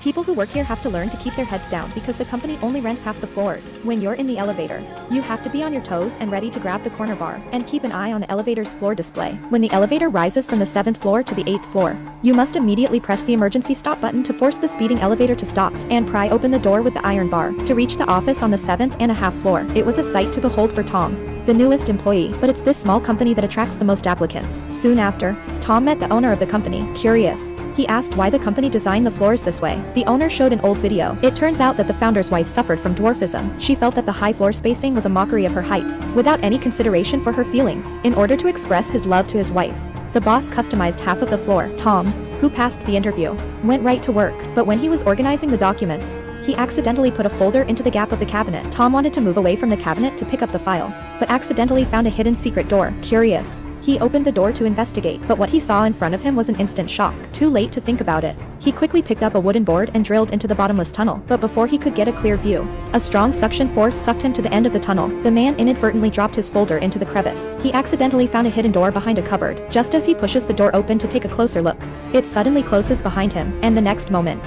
People who work here have to learn to keep their heads down because the company only rents half the floors. When you're in the elevator, you have to be on your toes and ready to grab the corner bar and keep an eye on the elevator's floor display. When the elevator rises from the 7th floor to the 8th floor, you must immediately press the emergency stop button to force the speeding elevator to stop and pry open the door with the iron bar to reach the office on the 7th floor. It was a sight to behold for Tom, the newest employee, but it's this small company that attracts the most applicants. Soon after, Tom met the owner of the company. Curious, he asked why the company designed the floors this way. The owner showed an old video. It turns out that the founder's wife suffered from dwarfism. She felt that the high floor spacing was a mockery of her height, without any consideration for her feelings. In order to express his love to his wife, the boss customized half of the floor. Tom, who passed the interview, went right to work, but when he was organizing the documents, he accidentally put a folder into the gap of the cabinet. Tom wanted to move away from the cabinet to pick up the file, but accidentally found a hidden secret door. Curious, he opened the door to investigate, but what he saw in front of him was an instant shock. Too late to think about it. He quickly picked up a wooden board and drilled into the bottomless tunnel, but before he could get a clear view, a strong suction force sucked him to the end of the tunnel. The man inadvertently dropped his folder into the crevice. He accidentally found a hidden door behind a cupboard. Just as he pushes the door open to take a closer look, it suddenly closes behind him, and the next moment,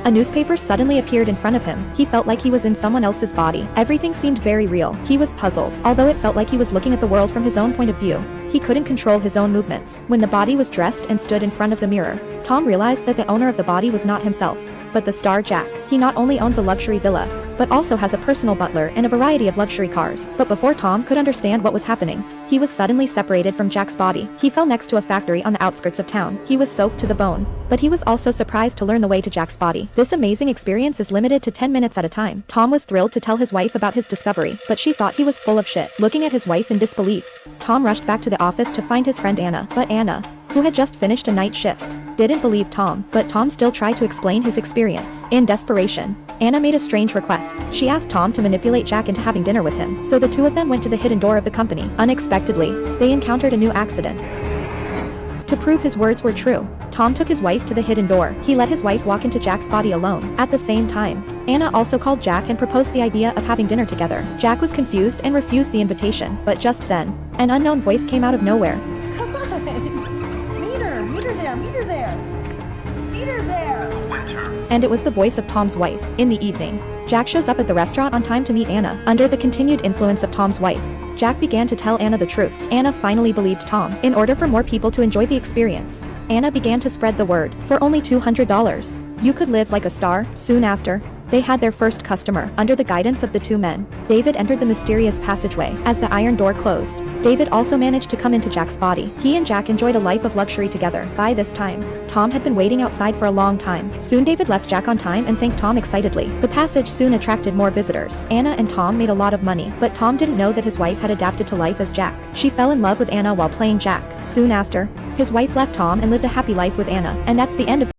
a newspaper suddenly appeared in front of him. He felt like he was in someone else's body. Everything seemed very real. He was puzzled. Although it felt like he was looking at the world from his own point of view, he couldn't control his own movements. When the body was dressed and stood in front of the mirror, Tom realized that the owner of the body was not himself, but the star Jack. He not only owns a luxury villa, but also has a personal butler and a variety of luxury cars. But before Tom could understand what was happening, he was suddenly separated from Jack's body. He fell next to a factory on the outskirts of town. He was soaked to the bone, but he was also surprised to learn the way to Jack's body. This amazing experience is limited to 10 minutes at a time. Tom was thrilled to tell his wife about his discovery, but she thought he was full of shit. Looking at his wife in disbelief, Tom rushed back to the office to find his friend Anna. But Anna, who had just finished a night shift, didn't believe Tom, but Tom still tried to explain his experience. In desperation, Anna made a strange request. She asked Tom to manipulate Jack into having dinner with him. So the two of them went to the hidden door of the company. Unexpectedly, they encountered a new accident. To prove his words were true, Tom took his wife to the hidden door. He let his wife walk into Jack's body alone. At the same time, Anna also called Jack and proposed the idea of having dinner together. Jack was confused and refused the invitation, but just then, an unknown voice came out of nowhere. Come on! Meet her there, meet her there! Meet her there! And it was the voice of Tom's wife. In the evening, Jack shows up at the restaurant on time to meet Anna. Under the continued influence of Tom's wife, Jack began to tell Anna the truth. Anna finally believed Tom. In order for more people to enjoy the experience, Anna began to spread the word. For only $200, you could live like a star. Soon after, they had their first customer. Under the guidance of the two men, David entered the mysterious passageway. As the iron door closed, David also managed to come into Jack's body. He and Jack enjoyed a life of luxury together. By this time, Tom had been waiting outside for a long time. Soon David left Jack on time and thanked Tom excitedly. The passage soon attracted more visitors. Anna and Tom made a lot of money, but Tom didn't know that his wife had adapted to life as Jack. She fell in love with Anna while playing Jack. Soon after, his wife left Tom and lived a happy life with Anna. And that's the end of